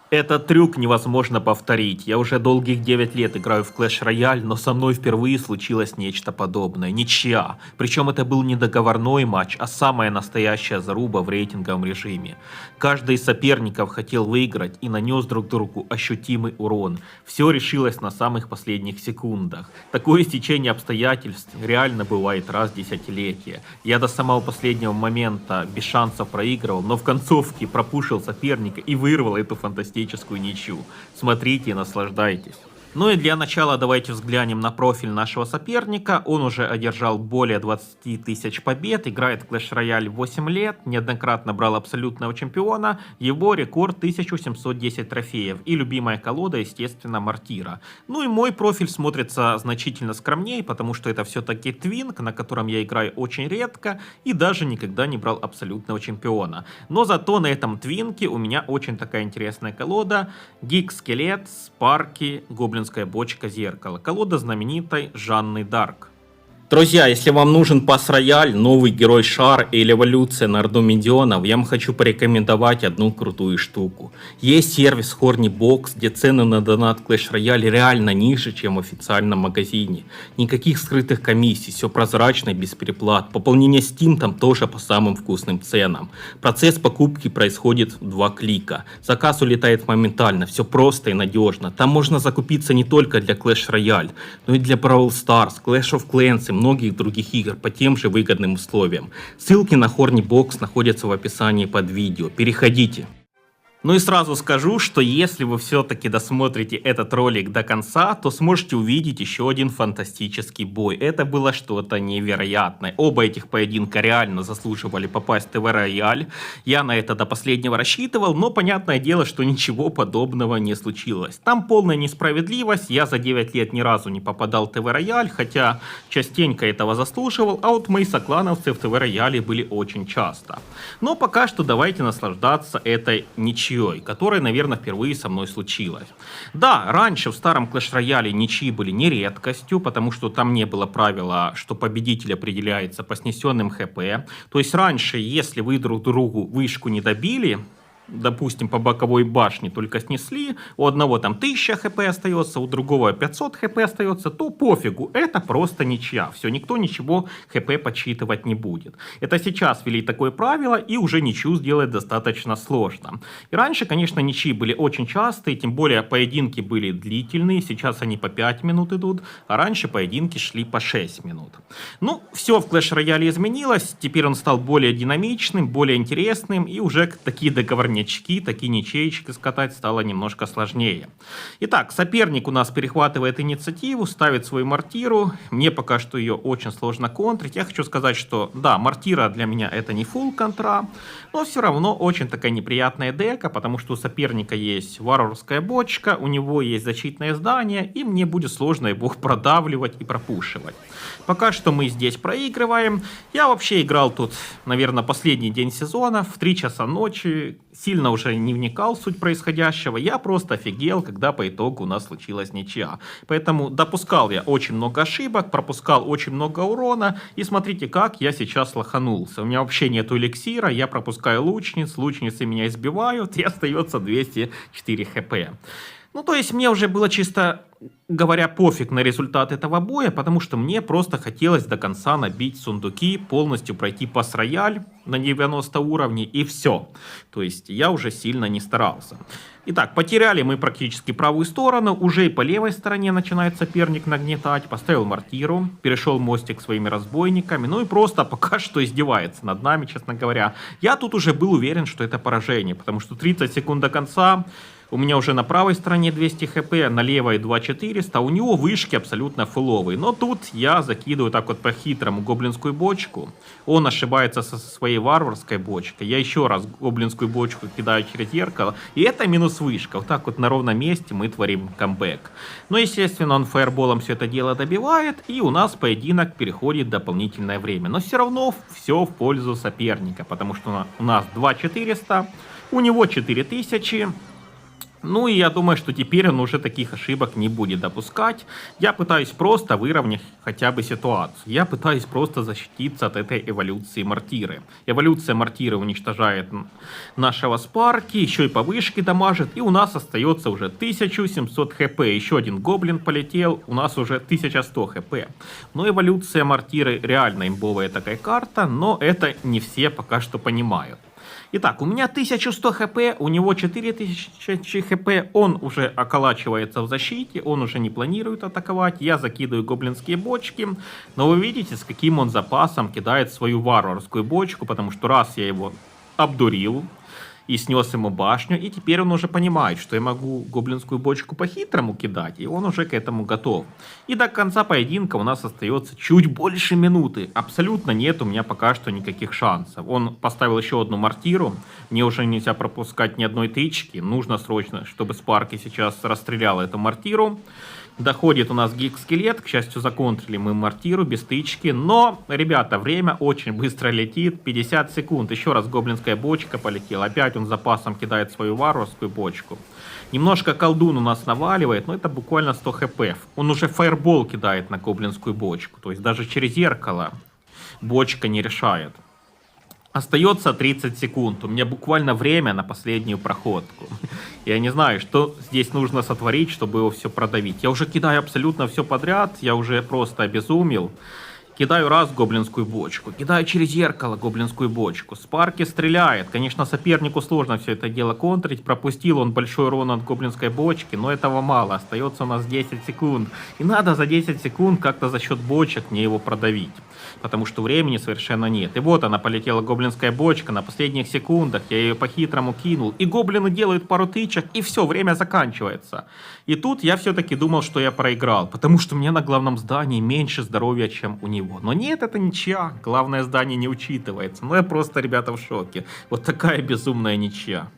Этот трюк невозможно повторить. Я уже долгих 9 лет играю в Clash Royale, но со мной впервые случилось нечто подобное. Ничья. Причем это был не договорной матч, а самая настоящая заруба в рейтинговом режиме. Каждый из соперников хотел выиграть и нанес друг другу ощутимый урон. Все решилось на самых последних секундах. Такое стечение обстоятельств реально бывает раз в десятилетие. Я до самого последнего момента без шансов проигрывал, но в концовке пропушил соперника и вырвал эту фантастическую ничью. Смотрите и наслаждайтесь. Ну и для начала давайте взглянем на профиль нашего соперника. Он уже одержал более 20 тысяч побед, играет в Clash Royale 8 лет, неоднократно брал абсолютного чемпиона. Его рекорд 1710 трофеев и любимая колода, естественно, Мортира. Ну и мой профиль смотрится значительно скромнее, потому что это все-таки твинк, на котором я играю очень редко и даже никогда не брал абсолютного чемпиона. Но зато на этом твинке у меня очень такая интересная колода. Гик-скелет, Спарки, Гоблинская бочка, зеркало. Колода знаменитой Жанны Дарк. Друзья, если вам нужен пас-рояль, новый герой Шар или эволюция на Орду Мидионов, я вам хочу порекомендовать одну крутую штуку. Есть сервис Hornybox, где цены на донат Clash Royale реально ниже, чем в официальном магазине. Никаких скрытых комиссий, все прозрачно и без переплат. Пополнение Steam там тоже по самым вкусным ценам. Процесс покупки происходит в 2 клика. Заказ улетает моментально, все просто и надежно. Там можно закупиться не только для Clash Royale, но и для Brawl Stars, Clash of Clans и многих других игр по тем же выгодным условиям. Ссылки на Hornybox находятся в описании под видео. Переходите. Ну и сразу скажу, что если вы все-таки досмотрите этот ролик до конца, то сможете увидеть еще один фантастический бой. Это было что-то невероятное. Оба этих поединка реально заслуживали попасть в ТВ Рояль. Я на это до последнего рассчитывал, но понятное дело, что ничего подобного не случилось. Там полная несправедливость. Я за 9 лет ни разу не попадал в ТВ Рояль, хотя частенько этого заслуживал, а вот мои соклановцы в ТВ Рояле были очень часто. Но пока что давайте наслаждаться этой ничьей, которая, наверное, впервые со мной случилась. Да, раньше в старом Clash Royale ничьи были не редкостью, потому что там не было правила, что победитель определяется по снесенным ХП. То есть раньше, если вы друг другу вышку не добили, допустим, по боковой башне только снесли, у одного там 1000 хп остается, у другого 500 хп остается, то пофигу, это просто ничья. Все, никто ничего хп подсчитывать не будет. Это сейчас ввели такое правило, и уже ничью сделать достаточно сложно. И раньше, конечно, ничьи были очень частые, тем более поединки были длительные, сейчас они по 5 минут идут, а раньше поединки шли по 6 минут. Ну, все в Clash Royale изменилось, теперь он стал более динамичным, более интересным, и уже такие договорнички, такие ничеечки скатать стало немножко сложнее. Итак, соперник у нас перехватывает инициативу, ставит свою Мортиру. Мне пока что ее очень сложно контрить. Я хочу сказать, что да, Мортира для меня это не фулл контра, но все равно очень такая неприятная дека, потому что у соперника есть варварская бочка, у него есть защитное здание, и мне будет сложно его продавливать и пропушивать. Пока что мы здесь проигрываем. Я вообще играл тут, наверное, последний день сезона, в 3 часа ночи, сильно уже не вникал в суть происходящего, я просто офигел, когда по итогу у нас случилась ничья. Поэтому допускал я очень много ошибок, пропускал очень много урона, и смотрите, как я сейчас лоханулся. У меня вообще нету эликсира, я пропускаю лучниц, лучницы меня избивают, и остается 204 хп. Ну, то есть мне уже было, чисто говоря, пофиг на результат этого боя, потому что мне просто хотелось до конца набить сундуки, полностью пройти пас-рояль на 90 уровней и все. То есть я уже сильно не старался. Итак, потеряли мы практически правую сторону, уже и по левой стороне начинает соперник нагнетать. Поставил Мортиру, перешел мостик своими разбойниками, ну и просто пока что издевается над нами, честно говоря. Я тут уже был уверен, что это поражение, потому что 30 секунд до конца. У меня уже на правой стороне 200 хп, на левой 2400, у него вышки абсолютно фуловые. Но тут я закидываю так вот по-хитрому гоблинскую бочку. Он ошибается со своей варварской бочкой. Я еще раз гоблинскую бочку кидаю через зеркало. И это минус вышка. Вот так вот на ровном месте мы творим камбэк. Но, естественно, он фаерболом все это дело добивает. И у нас поединок переходит в дополнительное время. Но все равно все в пользу соперника. Потому что у нас 2400, у него 4000. Ну и я думаю, что теперь он уже таких ошибок не будет допускать. Я пытаюсь просто выровнять хотя бы ситуацию. Я пытаюсь просто защититься от этой эволюции мортиры. Эволюция мортиры уничтожает нашего Спарки, еще и по вышке дамажит, и у нас остается уже 1700 хп. Еще один гоблин полетел, у нас уже 1100 хп. Но эволюция мортиры реально имбовая такая карта, но это не все пока что понимают. Итак, у меня 1100 хп, у него 4000 хп, он уже околачивается в защите, он уже не планирует атаковать, я закидываю гоблинские бочки, но вы видите, с каким он запасом кидает свою варварскую бочку, потому что раз я его обдурил и снес ему башню, и теперь он уже понимает, что я могу гоблинскую бочку по-хитрому кидать, и он уже к этому готов. И до конца поединка у нас остается чуть больше минуты. Абсолютно нет у меня пока что никаких шансов. Он поставил еще одну мортиру, мне уже нельзя пропускать ни одной тычки, нужно срочно, чтобы Спарки сейчас расстрелял эту мортиру. Доходит у нас гиг-скелет, к счастью, законтрили мы мортиру без тычки, но, ребята, время очень быстро летит, 50 секунд, еще раз гоблинская бочка полетела, опять он запасом кидает свою варварскую бочку. Немножко колдун у нас наваливает, но это буквально 100 хп, он уже фаербол кидает на гоблинскую бочку, то есть даже через зеркало бочка не решает. Остается 30 секунд. У меня буквально время на последнюю проходку. Я не знаю, что здесь нужно сотворить, чтобы его все продавить. Я уже кидаю абсолютно все подряд. Я уже просто обезумел. Кидаю раз гоблинскую бочку. Кидаю через зеркало гоблинскую бочку. Спарки стреляет. Конечно, сопернику сложно все это дело контрить. Пропустил он большой урон от гоблинской бочки. Но этого мало. Остается у нас 10 секунд. И надо за 10 секунд как-то за счет бочек мне его продавить. Потому что времени совершенно нет. И вот она полетела, гоблинская бочка. На последних секундах я ее по-хитрому кинул. И гоблины делают пару тычек. И все, время заканчивается. И тут я все-таки думал, что я проиграл. Потому что у меня на главном здании меньше здоровья, чем у него. Но нет, это ничья. Главное здание не учитывается. Ну я просто, ребята, в шоке. Вот такая безумная ничья.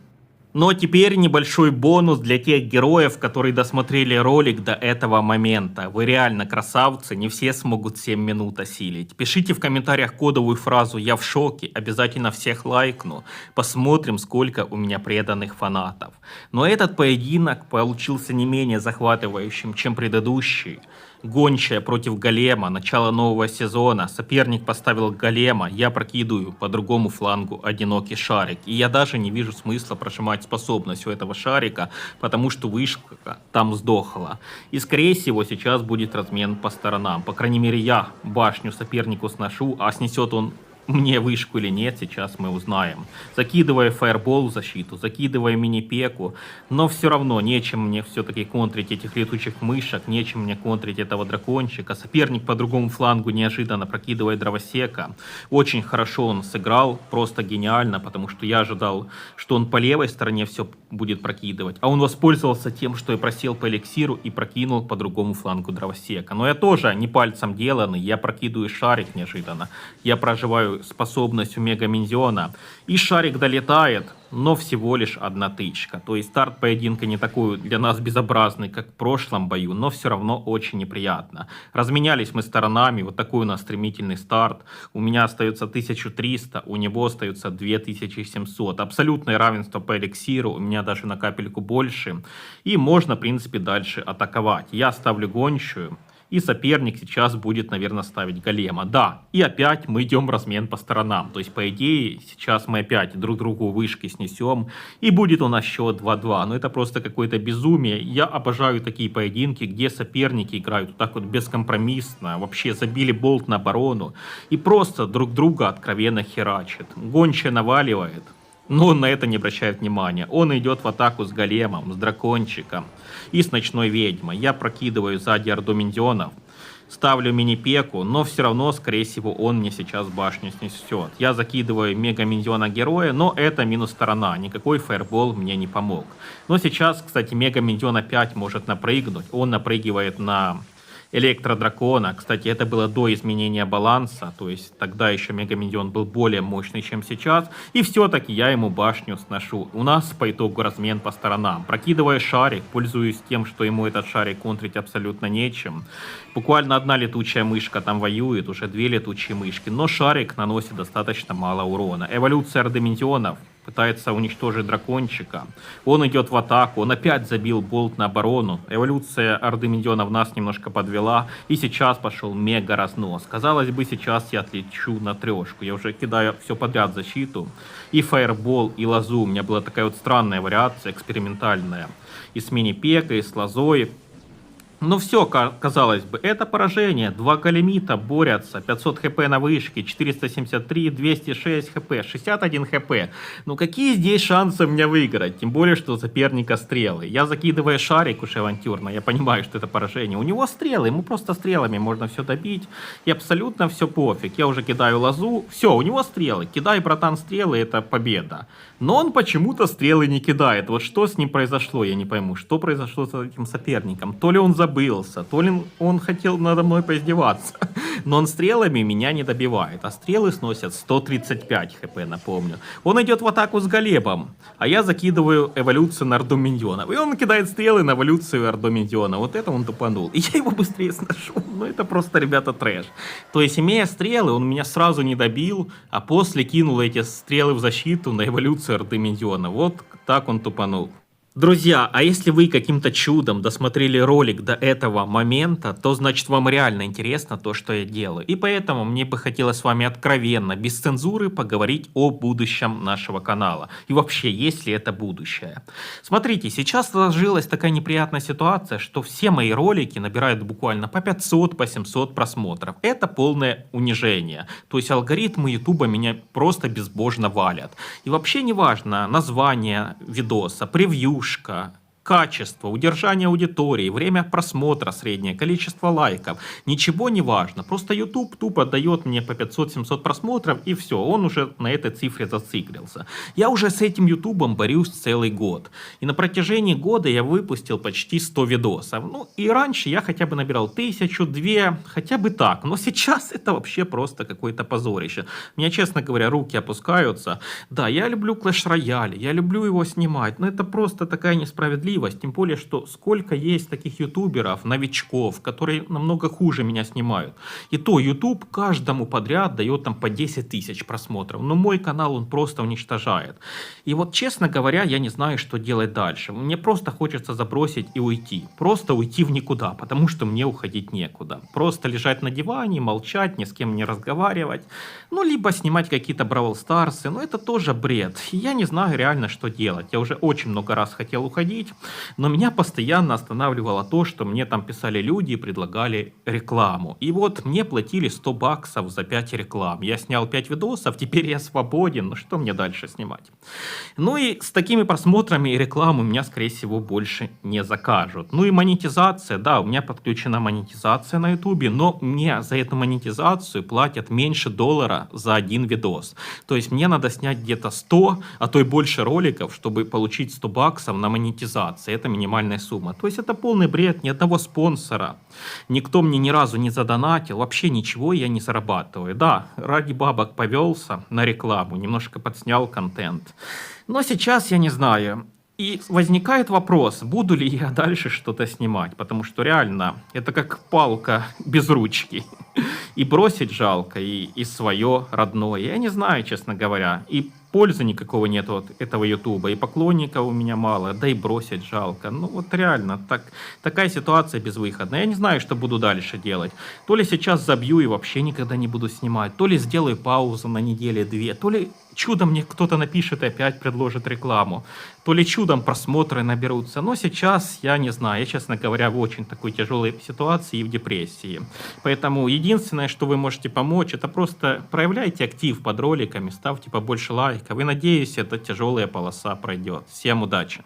Но теперь небольшой бонус для тех героев, которые досмотрели ролик до этого момента. Вы реально красавцы, не все смогут 7 минут осилить. Пишите в комментариях кодовую фразу «Я в шоке», обязательно всех лайкну. Посмотрим, сколько у меня преданных фанатов. Но этот поединок получился не менее захватывающим, чем предыдущий. Гончая против голема, начало нового сезона, соперник поставил голема, я прокидываю по другому флангу одинокий шарик. И я даже не вижу смысла прожимать способность у этого шарика, потому что вышка там сдохла. И скорее всего сейчас будет размен по сторонам. По крайней мере я башню сопернику сношу, а снесет он мне вышку или нет, сейчас мы узнаем. Закидываю фаербол в защиту, закидываю мини-пеку, но все равно нечем мне все-таки контрить этих летучих мышек, нечем мне контрить этого дракончика. Соперник по другому флангу неожиданно прокидывает дровосека. Очень хорошо он сыграл, просто гениально, потому что я ожидал, что он по левой стороне все будет прокидывать, а он воспользовался тем, что я просел по эликсиру и прокинул по другому флангу дровосека. Но я тоже не пальцем деланный, я прокидываю шарик неожиданно, я проживаю способность у мега-миньона, и шарик долетает, но всего лишь одна тычка. То есть старт поединка не такой для нас безобразный, как в прошлом бою, но все равно очень неприятно. Разменялись мы сторонами, вот такой у нас стремительный старт. У меня остается 1300, у него остается 2700. Абсолютное равенство по эликсиру, у меня даже на капельку больше. И можно, в принципе, дальше атаковать. Я ставлю гончую. И соперник сейчас будет, наверное, ставить голема. Да, и опять мы идем в размен по сторонам. То есть, по идее, сейчас мы опять друг другу вышки снесем. И будет у нас счет 2-2. Но это просто какое-то безумие. Я обожаю такие поединки, где соперники играют вот так вот бескомпромиссно. Вообще забили болт на оборону. И просто друг друга откровенно херачат. Гончая наваливает. Но он на это не обращает внимания. Он идет в атаку с големом, с дракончиком и с ночной ведьмой. Я прокидываю сзади орду миньонов, ставлю мини-пеку, но все равно, скорее всего, он мне сейчас башню снесет. Я закидываю мега-миньона героя, но это минус сторона. Никакой фаербол мне не помог. Но сейчас, кстати, мега-миньон опять может напрыгнуть. Он напрыгивает на электродракона. Кстати, это было до изменения баланса, то есть тогда еще мегаминьон был более мощный, чем сейчас, и все-таки я ему башню сношу. У нас по итогу размен по сторонам. Прокидывая шарик, пользуюсь тем, что ему этот шарик контрить абсолютно нечем. Буквально одна летучая мышка там воюет, уже две летучие мышки, но шарик наносит достаточно мало урона. Эволюция орды миньонов пытается уничтожить дракончика. Он идет в атаку, он опять забил болт на оборону. Эволюция Орды Миньонов нас немножко подвела. И сейчас пошел мега разнос. Казалось бы, сейчас я отлечу на трешку. Я уже кидаю все подряд в защиту. И фаербол, и лозу. У меня была такая вот странная вариация, экспериментальная. И с мини-пекой, и с лозой. Ну все, казалось бы, это поражение. Два големита борются. 500 хп на вышке, 473, 206 хп, 61 хп. Ну какие здесь шансы у меня выиграть? Тем более, что у соперника стрелы. Я закидываю шарик уж авантюрно, я понимаю, что это поражение. У него стрелы, ему просто стрелами можно все добить. И абсолютно все пофиг. Я уже кидаю лозу. Все, у него стрелы. Кидай, братан, стрелы, это победа. Но он почему-то стрелы не кидает. Вот что с ним произошло, я не пойму. Что произошло с этим соперником? То ли он забылся, то ли он хотел надо мной поиздеваться. Но он стрелами меня не добивает. А стрелы сносят 135 хп, напомню. Он идет в атаку с Галебом. А я закидываю эволюцию на Орду Миньонов. И он кидает стрелы на эволюцию Орду Миньона. Вот это он тупанул. И я его быстрее сношу. Ну это просто, ребята, трэш. То есть, имея стрелы, он меня сразу не добил. А после кинул эти стрелы в защиту на эволюцию Орды Миньона. Вот так он тупанул. Друзья, а если вы каким-то чудом досмотрели ролик до этого момента, то значит вам реально интересно то, что я делаю. И поэтому мне бы хотелось с вами откровенно, без цензуры, поговорить о будущем нашего канала. И вообще, есть ли это будущее? Смотрите, сейчас сложилась такая неприятная ситуация, что все мои ролики набирают буквально по 500, по 700 просмотров. Это полное унижение. То есть алгоритмы ютуба меня просто безбожно валят. И вообще не важно название видоса, превью, качество, удержание аудитории, время просмотра среднее, количество лайков. Ничего не важно. Просто YouTube тупо дает мне по 500-700 просмотров и все. Он уже на этой цифре зациклился. Я уже с этим YouTube борюсь целый год. И на протяжении года я выпустил почти 100 видосов. Ну и раньше я хотя бы набирал 1000, 2, хотя бы так. Но сейчас это вообще просто какое-то позорище. У меня, честно говоря, руки опускаются. Да, я люблю Clash Royale, я люблю его снимать, но это просто такая несправедливость. Тем более, что сколько есть таких ютуберов, новичков, которые намного хуже меня снимают. И то YouTube каждому подряд дает там по 10 тысяч просмотров. Но мой канал он просто уничтожает. И вот, честно говоря, я не знаю, что делать дальше. Мне просто хочется забросить и уйти. Просто уйти в никуда, потому что мне уходить некуда. Просто лежать на диване, молчать, ни с кем не разговаривать. Ну, либо снимать какие-то Бравл Старсы. Но это тоже бред. И я не знаю реально, что делать. Я уже очень много раз хотел уходить. Но меня постоянно останавливало то, что мне там писали люди и предлагали рекламу. И вот мне платили 100 баксов за 5 реклам. Я снял 5 видосов, теперь я свободен. Ну что мне дальше снимать? Ну и с такими просмотрами и рекламой меня, скорее всего, больше не закажут. Ну и монетизация, да, у меня подключена монетизация на ютубе, но мне за эту монетизацию платят меньше $1 за один видос. То есть мне надо снять где-то 100, а то и больше роликов, чтобы получить 100 баксов на монетизацию. Это минимальная сумма. То есть это полный бред, ни одного спонсора. Никто мне ни разу не задонатил, вообще ничего я не зарабатываю. Да, ради бабок повелся на рекламу, немножко подснял контент. Но сейчас я не знаю. И возникает вопрос, буду ли я дальше что-то снимать, потому что реально это как палка без ручки. И бросить жалко, и свое родное. Я не знаю, честно говоря. И пользы никакого нет от этого ютуба, и поклонников у меня мало, да и бросить жалко. Ну вот реально, такая ситуация безвыходная. Я не знаю, что буду дальше делать. То ли сейчас забью и вообще никогда не буду снимать, то ли сделаю паузу на неделе-две, то ли чудом мне кто-то напишет и опять предложит рекламу, то ли чудом просмотры наберутся. Но сейчас я не знаю, я, честно говоря, в очень такой тяжелой ситуации и в депрессии. Поэтому единственное, что вы можете помочь, это просто проявляйте актив под роликами, ставьте побольше лайков. И надеюсь, эта тяжелая полоса пройдет. Всем удачи!